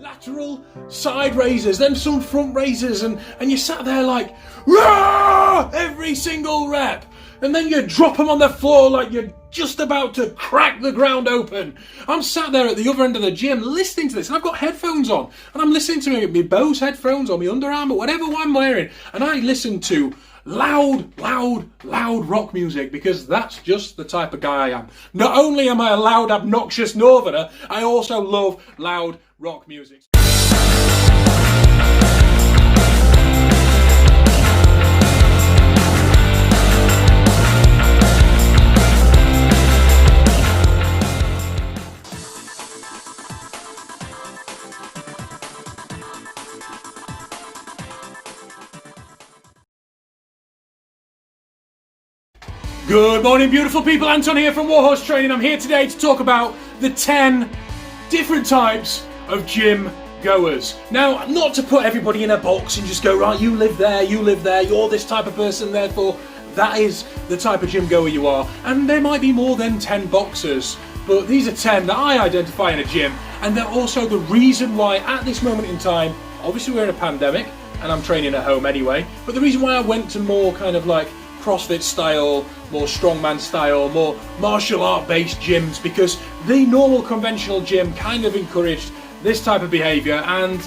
lateral side raises, then some front raises, and you sat there like, Rah! Every single rep. And then you drop them on the floor like you're just about to crack the ground open. I'm sat there at the other end of the gym listening to this, and I've got headphones on, and I'm listening to my Bose headphones or my Under Armour, whatever I'm wearing, and I listen to loud rock music because that's just the type of guy I am. Not only am I a loud, obnoxious northerner, I also love loud rock music. Good morning, beautiful people. Anton here from Warhorse Training. I'm here today to talk about the 10 different types of gym goers. Now, not to put everybody in a box and just go, right, you live there, you're this type of person, therefore that is the type of gym goer you are. And there might be more than 10 boxers, but these are 10 that I identify in a gym, and they're also the reason why at this moment in time, obviously we're in a pandemic and I'm training at home anyway, but the reason why I went to more kind of like CrossFit style, more strongman style, more martial art based gyms, because the normal conventional gym kind of encouraged this type of behaviour, and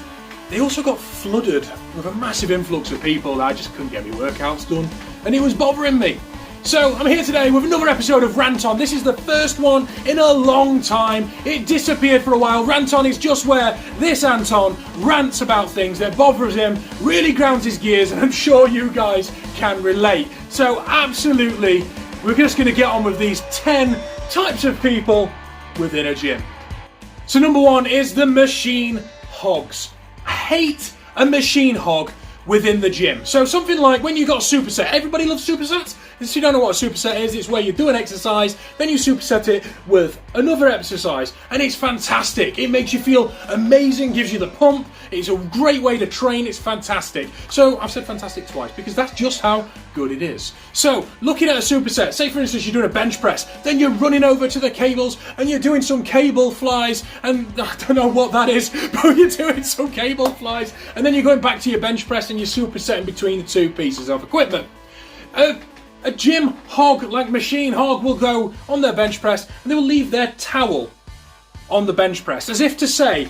they also got flooded with a massive influx of people that I just couldn't get my workouts done, and it was bothering me. So I'm here today with another episode of Rant On. This is the first one in a long time. It disappeared for a while. Rant On is just where this Anton rants about things that bothers him, really grounds his gears, and I'm sure you guys can relate. So absolutely, we're just going to get on with these 10 types of people within a gym. So number one is the machine hogs. I hate a machine hog within the gym. So something like when you got a superset. Everybody loves supersets. If you don't know what a superset is, it's where you do an exercise, then you superset it with another exercise, and it's fantastic. It makes you feel amazing, gives you the pump. It's a great way to train. It's fantastic. So I've said fantastic twice because that's just how good it is. So looking at a superset, say for instance you're doing a bench press, then you're running over to the cables and you're doing some cable flies, and I don't know what that is, but you're doing some cable flies, and then you're going back to your bench press and you're supersetting between the two pieces of equipment. A gym hog, like machine hog, will go on their bench press and they will leave their towel on the bench press, as if to say,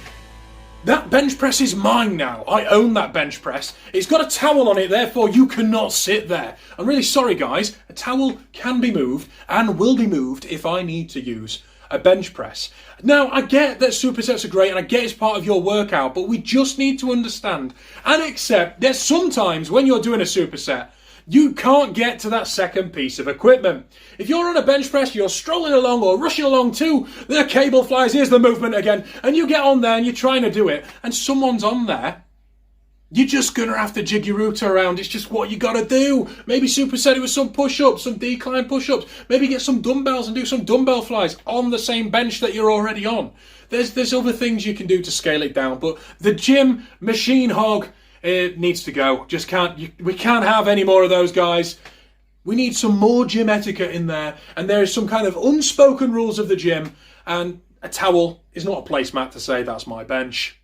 that bench press is mine now. I own that bench press. It's got a towel on it, therefore you cannot sit there. I'm really sorry, guys. A towel can be moved and will be moved if I need to use a bench press. Now, I get that supersets are great and I get it's part of your workout, but we just need to understand and accept that sometimes when you're doing a superset, you can't get to that second piece of equipment. If you're on a bench press, you're strolling along or rushing along to the cable flies, here's the movement again, and you get on there and you're trying to do it, and someone's on there, you're just going to have to jig your router around. It's just what you got to do. Maybe superset it with some push-ups, some decline push-ups. Maybe get some dumbbells and do some dumbbell flies on the same bench that you're already on. There's other things you can do to scale it down, but the gym machine hog, it needs to go. We can't have any more of those guys. We need some more gym etiquette in there, and there is some kind of unspoken rules of the gym, and a towel is not a placemat to say that's my bench.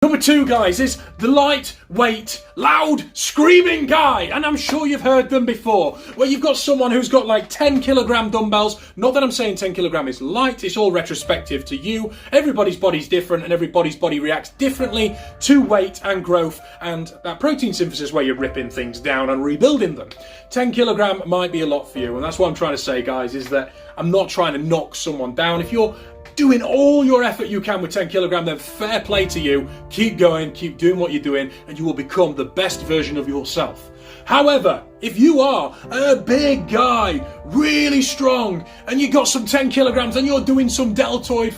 Number two, guys, is the lightweight, loud, screaming guy. And I'm sure you've heard them before, where you've got someone who's got like 10 kilogram dumbbells. Not that I'm saying 10 kilogram is light, it's all retrospective to you. Everybody's body's different and everybody's body reacts differently to weight and growth and that protein synthesis where you're ripping things down and rebuilding them. 10 kilogram might be a lot for you, and that's what I'm trying to say, guys, is that I'm not trying to knock someone down. If you're doing all your effort you can with 10 kilogram, then fair play to you. Keep going, keep doing what you're doing, and you will become the best version of yourself. However, if you are a big guy, really strong, and you got some 10 kilograms and you're doing some deltoid,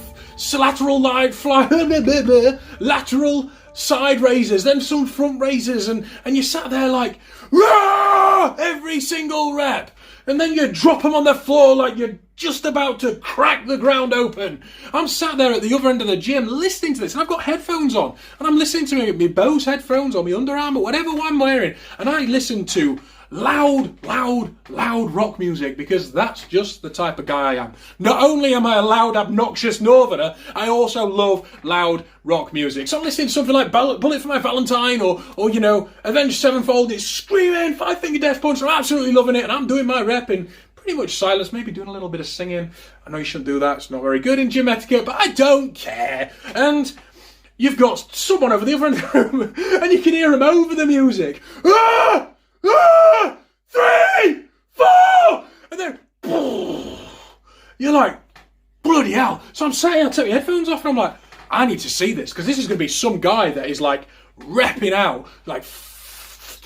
lateral lateral side raises, then some front raises, and you sat there like, Rah! Every single rep. And then you drop them on the floor like you're just about to crack the ground open. I'm sat there at the other end of the gym listening to this, and I've got headphones on, and I'm listening to my Bose headphones or my Under Armour, whatever I'm wearing, and I listen to loud rock music, because that's just the type of guy I am. Not only am I a loud, obnoxious northerner, I also love loud rock music. So I'm listening to something like Bullet for My Valentine or you know, Avenged Sevenfold. It's screaming, Five Finger Death Punch. I'm absolutely loving it, and I'm doing my rep in pretty much silence, maybe doing a little bit of singing. I know you shouldn't do that, it's not very good in gym etiquette, but I don't care. And you've got someone over the other end of the room, and you can hear him over the music. Ah! Ah! 3, 4! And then, you're like, bloody hell. So I'm saying, I take my headphones off, and I'm like, I need to see this, because this is going to be some guy that is like repping out, like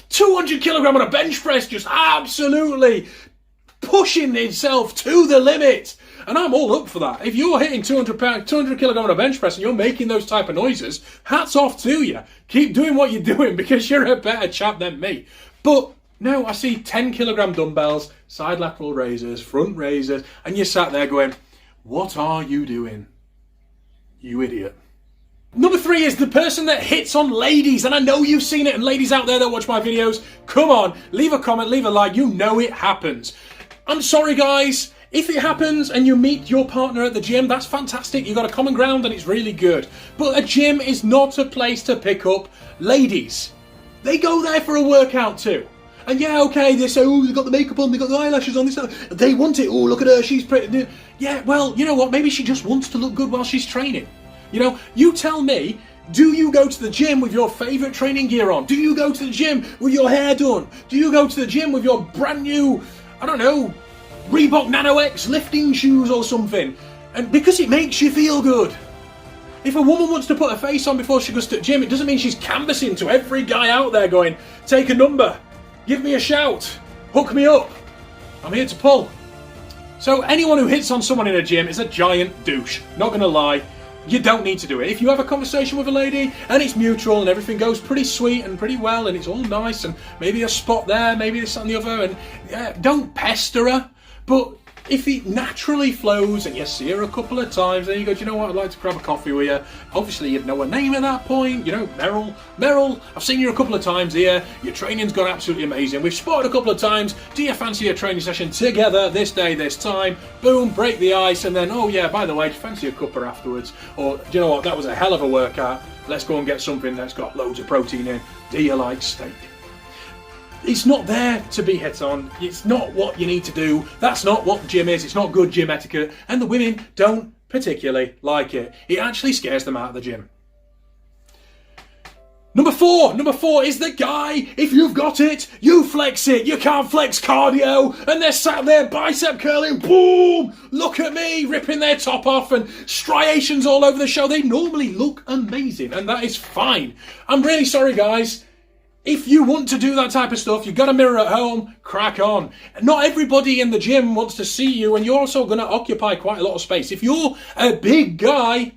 200 kilogram on a bench press, just absolutely pushing himself to the limit. And I'm all up for that. If you're hitting 200 kilogram on a bench press and you're making those type of noises, hats off to you. Keep doing what you're doing, because you're a better chap than me. But now I see 10 kilogram dumbbells, side lateral raises, front raises, and you're sat there going, what are you doing? You idiot. Number 3 is the person that hits on ladies, and I know you've seen it, and ladies out there that watch my videos, come on, leave a comment, leave a like, you know it happens. I'm sorry guys, if it happens and you meet your partner at the gym, that's fantastic, you've got a common ground and it's really good. But a gym is not a place to pick up ladies. They go there for a workout too. And yeah, okay, they say, oh, they've got the makeup on, they've got the eyelashes on, this, they want it, oh, look at her, she's pretty. Yeah, well, you know what, maybe she just wants to look good while she's training. You know, you tell me, do you go to the gym with your favourite training gear on? Do you go to the gym with your hair done? Do you go to the gym with your brand new, I don't know, Reebok Nano X lifting shoes or something? And because it makes you feel good. If a woman wants to put her face on before she goes to the gym, it doesn't mean she's canvassing to every guy out there going, take a number, give me a shout, hook me up, I'm here to pull. So anyone who hits on someone in a gym is a giant douche, not gonna lie. You don't need to do it. If you have a conversation with a lady and it's mutual and everything goes pretty sweet and pretty well and it's all nice and maybe a spot there, maybe this and the other, and don't pester her. But if it naturally flows and you see her a couple of times, then you go, do you know what, I'd like to grab a coffee with you. Obviously you'd know her name at that point, you know, Meryl, I've seen you a couple of times here, your training's gone absolutely amazing, we've spotted a couple of times, do you fancy a training session together this day, this time, boom, break the ice, and then, oh yeah, by the way, do you fancy a cuppa afterwards, or do you know what, that was a hell of a workout, let's go and get something that's got loads of protein in, do you like steak? It's not there to be hit on, it's not what you need to do, that's not what gym is, it's not good gym etiquette, and the women don't particularly like it. It actually scares them out of the gym. Number four is the guy, if you've got it, you flex it, you can't flex cardio, and they're sat there bicep curling, boom, look at me, ripping their top off and striations all over the show. They normally look amazing, and that is fine. I'm really sorry guys. If you want to do that type of stuff, you've got a mirror at home, crack on. Not everybody in the gym wants to see you, and you're also going to occupy quite a lot of space. If you're a big guy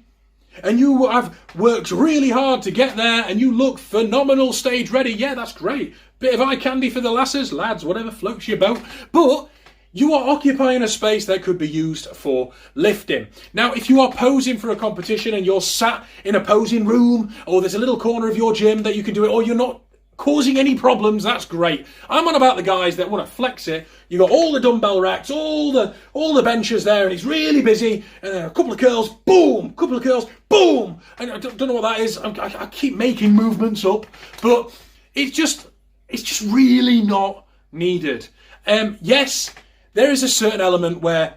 and you have worked really hard to get there and you look phenomenal stage ready, yeah, that's great. Bit of eye candy for the lasses, lads, whatever floats your boat. But you are occupying a space that could be used for lifting. Now, if you are posing for a competition and you're sat in a posing room, or there's a little corner of your gym that you can do it, or you're not causing any problems, that's great. I'm on about the guys that want to flex it. You got all the dumbbell racks, all the benches there, and it's really busy. And then a couple of curls, boom. Couple of curls, boom. And I don't know what that is. I keep making movements up, but it's just really not needed. Yes, there is a certain element where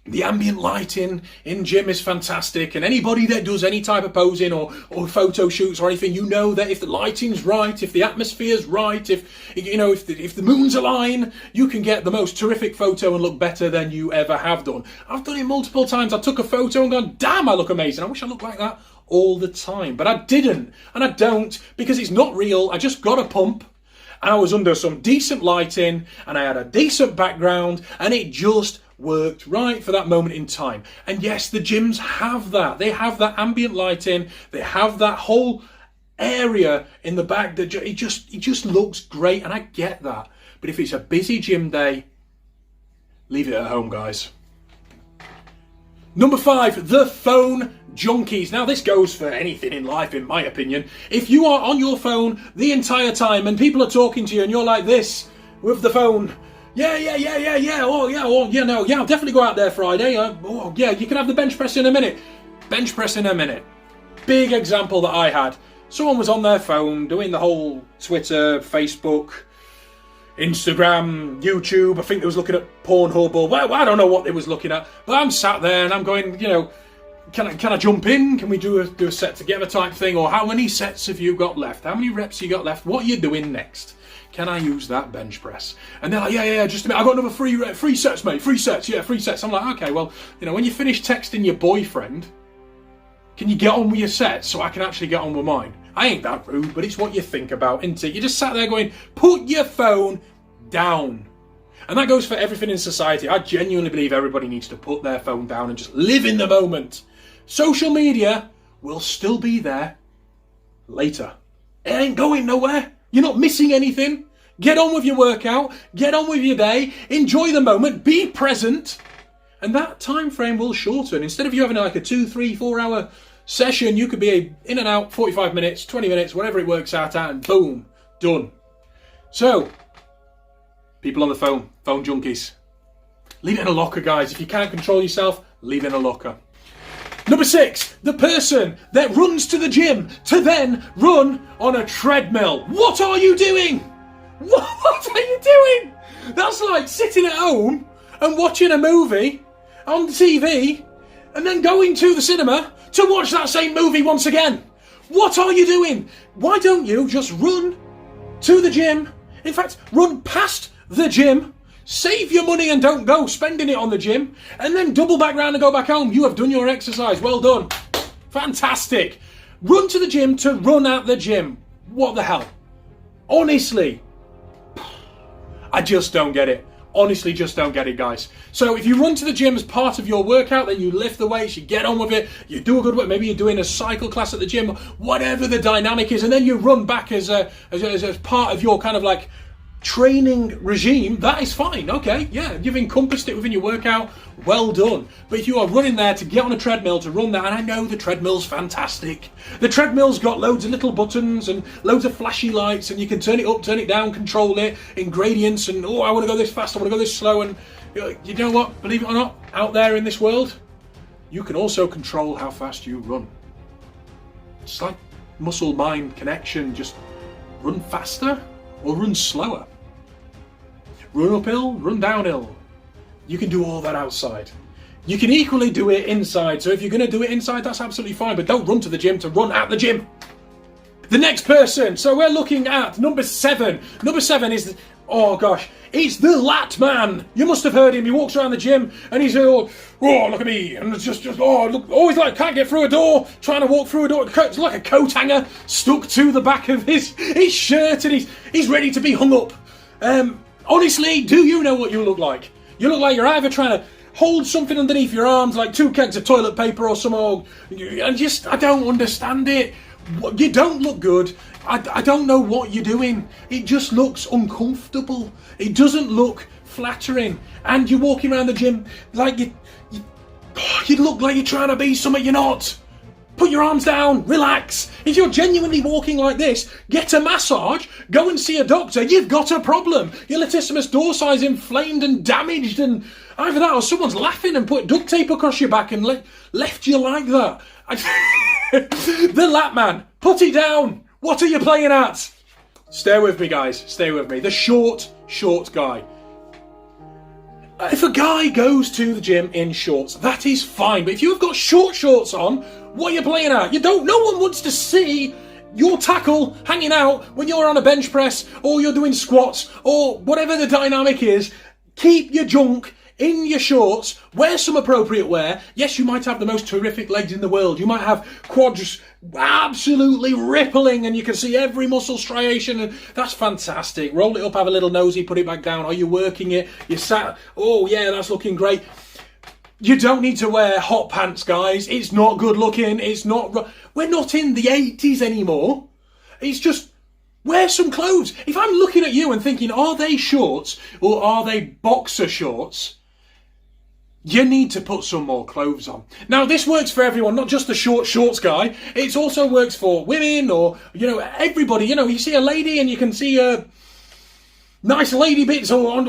the ambient lighting in gym is fantastic, and anybody that does any type of posing or photo shoots or anything, you know that if the lighting's right, if the atmosphere's right, if the moon's align, you can get the most terrific photo and look better than you ever have done. I've done it multiple times. I took a photo and gone, damn, I look amazing. I wish I looked like that all the time, but I didn't, and I don't, because it's not real. I just got a pump. I was under some decent lighting and I had a decent background, and it just worked right for that moment in time. And yes, the gyms have that. They have that ambient lighting. They have that whole area in the back that it just looks great, and I get that. But if it's a busy gym day, leave it at home, guys. Number 5, the phone junkies. Now, this goes for anything in life, in my opinion. If you are on your phone the entire time and people are talking to you and you're like this, with the phone. Yeah. Oh, yeah, no, yeah, I'll definitely go out there Friday. Oh, yeah, you can have the bench press in a minute. Bench press in a minute. Big example that I had. Someone was on their phone doing the whole Twitter, Facebook, Instagram, YouTube. I think they was looking at Pornhub or well, I don't know what they was looking at. But I'm sat there and I'm going, you know, can I jump in? Can we do a set together type thing? Or how many sets have you got left? How many reps you got left? What are you doing next? Can I use that bench press? And they're like, yeah, just a minute. I got another free sets, mate. Free sets. I'm like, okay, well, you know, when you finish texting your boyfriend, can you get on with your sets so I can actually get on with mine? I ain't that rude, but it's what you think about, isn't it? You just sat there going, put your phone down. And that goes for everything in society. I genuinely believe everybody needs to put their phone down and just live in the moment. Social media will still be there later. It ain't going nowhere. You're not missing anything. Get on with your workout. Get on with your day. Enjoy the moment. Be present. And that time frame will shorten. Instead of you having like a 2, 3, 4 hour session, you could be in and out 45 minutes, 20 minutes, whatever it works out at, and boom, done. So, people on the phone junkies, leave it in a locker, guys. If you can't control yourself, leave it in a locker. Number 6, the person that runs to the gym to then run on a treadmill. What are you doing? What are you doing? That's like sitting at home and watching a movie on TV and then going to the cinema to watch that same movie once again. What are you doing? Why don't you just run to the gym? In fact, run past the gym. Save your money and don't go spending it on the gym, and then double back round and go back home. You have done your exercise. Well done. Fantastic. Run to the gym to run at the gym. What the hell? Honestly, I just don't get it. Honestly, just don't get it, guys. So if you run to the gym as part of your workout, then you lift the weights, you get on with it, you do a good work. Maybe you're doing a cycle class at the gym, whatever the dynamic is, and then you run back as part of your kind of like training regime. That is fine. Okay, yeah, you've encompassed it within your workout. Well done. But if you are running there to get on a treadmill to run that, and I know the treadmill's fantastic. The treadmill's got loads of little buttons and loads of flashy lights, and you can turn it up, turn it down, control it in gradients, and oh, I want to go this fast, I want to go this slow, and you know what? Believe it or not, out there in this world, you can also control how fast you run. It's like muscle-mind connection. Just run faster or run slower. Run uphill, run downhill. You can do all that outside. You can equally do it inside. So if you're going to do it inside, that's absolutely fine. But don't run to the gym to run at the gym. The next person. So we're looking at number 7. Number 7 is, oh gosh, it's the lat man. You must have heard him. He walks around the gym and he's oh, look at me. And it's just oh, look, always like can't get through a door, trying to walk through a door. It's like a coat hanger stuck to the back of his shirt, and he's ready to be hung up. Honestly, do you know what you look like? You look like you're either trying to hold something underneath your arms, like 2 kegs of toilet paper or something. I don't understand it. You don't look good. I don't know what you're doing. It just looks uncomfortable. It doesn't look flattering. And you're walking around the gym like you look like you're trying to be something you're not. Put your arms down, relax. If you're genuinely walking like this, get a massage, go and see a doctor. You've got a problem. Your latissimus dorsi is inflamed and damaged, and either that or someone's laughing and put duct tape across your back and left you like that. The lat man, put it down. What are you playing at? Stay with me, guys. Stay with me. The short guy. If a guy goes to the gym in shorts, that is fine. But if you've got short shorts on, what are you playing at? No one wants to see your tackle hanging out when you're on a bench press or you're doing squats or whatever the dynamic is. Keep your junk in your shorts. Wear some appropriate wear. Yes, you might have the most terrific legs in the world. You might have quads absolutely rippling and you can see every muscle striation, and that's fantastic. Roll it up, have a little nosy, put it back down. Are you working it? You sat, oh yeah, that's looking great. You don't need to wear hot pants, guys. It's not good looking. We're not in the 80s anymore. It's just wear some clothes. If I'm looking at you and thinking, are they shorts or are they boxer shorts? You need to put some more clothes on. Now, this works for everyone, not just the shorts guy. It also works for women or, everybody. You see a lady and you can see her nice lady bits or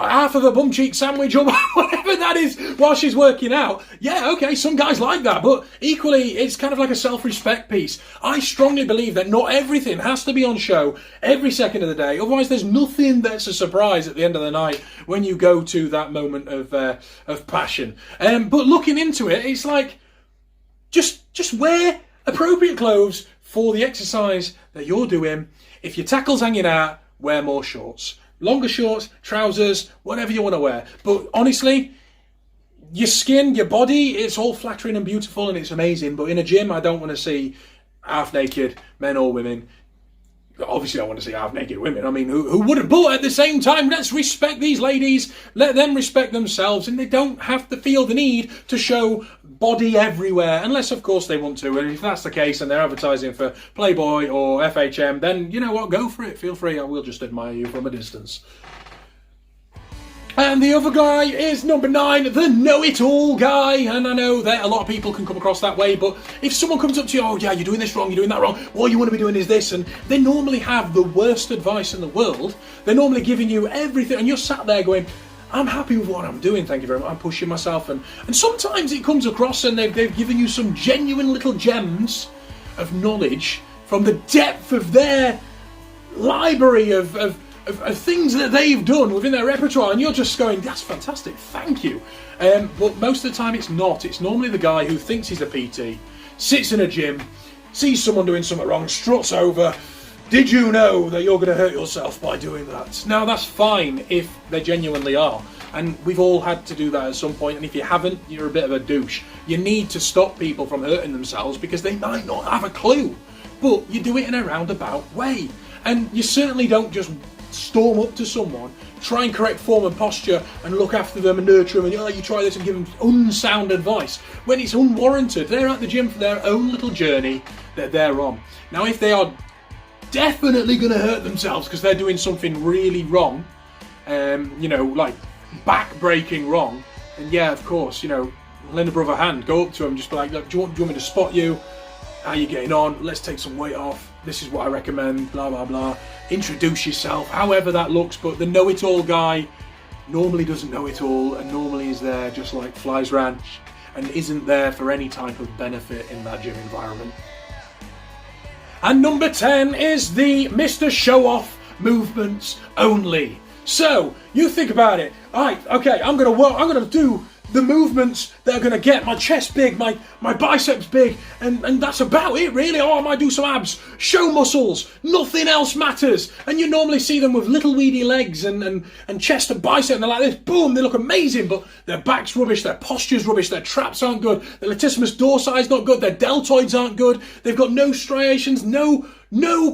half of a bum cheek sandwich or whatever that is while she's working out. Yeah, okay, some guys like that, but equally it's kind of like a self-respect piece. I strongly believe that not everything has to be on show every second of the day, otherwise there's nothing that's a surprise at the end of the night when you go to that moment of passion. But looking into it, it's like just wear appropriate clothes for the exercise that you're doing. If your tackle's hanging out, wear more shorts. Longer shorts, trousers, whatever you want to wear. But honestly, your skin, your body, it's all flattering and beautiful and it's amazing. But in a gym, I don't want to see half-naked men or women. Obviously, I want to see half-naked women. I mean, who wouldn't? But at the same time, let's respect these ladies. Let them respect themselves. And they don't have to feel the need to show body everywhere. Unless, of course, they want to. And if that's the case and they're advertising for Playboy or FHM, then, you know what, go for it. Feel free. I will just admire you from a distance. And the other guy is number 9, the know-it-all guy. And I know that a lot of people can come across that way, but if someone comes up to you, oh yeah, you're doing this wrong, you're doing that wrong, all you want to be doing is this, and they normally have the worst advice in the world. They're normally giving you everything, and you're sat there going, I'm happy with what I'm doing, thank you very much, I'm pushing myself, and sometimes it comes across and they've given you some genuine little gems of knowledge from the depth of their library of things that they've done within their repertoire, and you're just going, that's fantastic, thank you. But most of the time it's not. It's normally the guy who thinks he's a PT, sits in a gym, sees someone doing something wrong, struts over, did you know that you're going to hurt yourself by doing that? Now that's fine if they genuinely are, and we've all had to do that at some point, and if you haven't, you're a bit of a douche. You need to stop people from hurting themselves because they might not have a clue, but you do it in a roundabout way, and you certainly don't just storm up to someone, try and correct form and posture and look after them and nurture them, and you try this and give them unsound advice when it's unwarranted. They're at the gym for their own little journey that they're on. Now if they are definitely going to hurt themselves because they're doing something really wrong, like back-breaking wrong, and yeah, of course, lend a brother a hand, go up to them, just be like, look, do you want me to spot you? How you getting on? Let's take some weight off. This is what I recommend, blah, blah, blah. Introduce yourself, however that looks, but the know-it-all guy normally doesn't know it all and normally is there just like flies ranch and isn't there for any type of benefit in that gym environment. And number 10 is the Mr. Show-Off movements only. So, you think about it. Alright, okay, I'm gonna do the movements that are going to get my chest big, my biceps big, and that's about it really. Oh, I might do some abs, show muscles, nothing else matters. And you normally see them with little weedy legs and chest and bicep, and they're like this, boom, they look amazing, but their back's rubbish, their posture's rubbish, their traps aren't good, their latissimus dorsi is not good, their deltoids aren't good, they've got no striations, no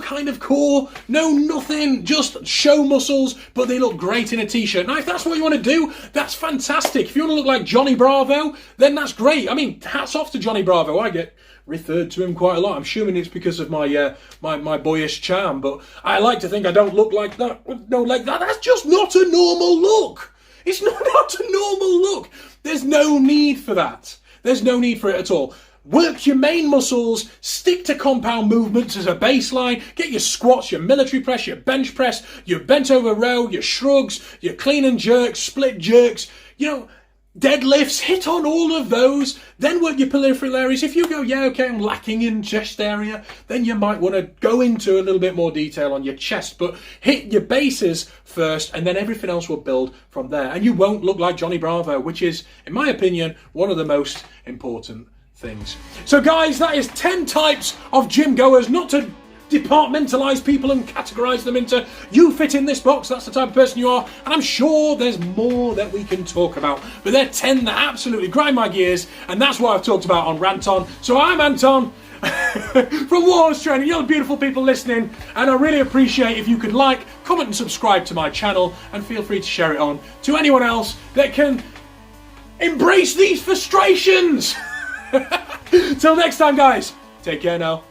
kind of core, no nothing, just show muscles, but they look great in a t-shirt. Now, if that's what you want to do, that's fantastic. If you want to look like Johnny Bravo, then that's great. I mean, hats off to Johnny Bravo. I get referred to him quite a lot. I'm assuming it's because of my my boyish charm, but I like to think I don't look like that. No, like that. That's just not a normal look. It's not a normal look. There's no need for that. There's no need for it at all. Work your main muscles, stick to compound movements as a baseline, get your squats, your military press, your bench press, your bent over row, your shrugs, your clean and jerks, split jerks, deadlifts, hit on all of those, then work your peripheral areas. If you go, yeah, okay, I'm lacking in chest area, then you might want to go into a little bit more detail on your chest, but hit your bases first, and then everything else will build from there. And you won't look like Johnny Bravo, which is, in my opinion, one of the most important things. So guys, that is 10 types of gym goers, not to departmentalize people and categorize them into you fit in this box, that's the type of person you are, and I'm sure there's more that we can talk about, but they're 10 that absolutely grind my gears, and that's what I've talked about on Rant On. So I'm Anton from Warhorse Training. You're beautiful people listening, and I really appreciate if you could like, comment and subscribe to my channel, and feel free to share it on to anyone else that can embrace these frustrations. Till next time guys, take care now.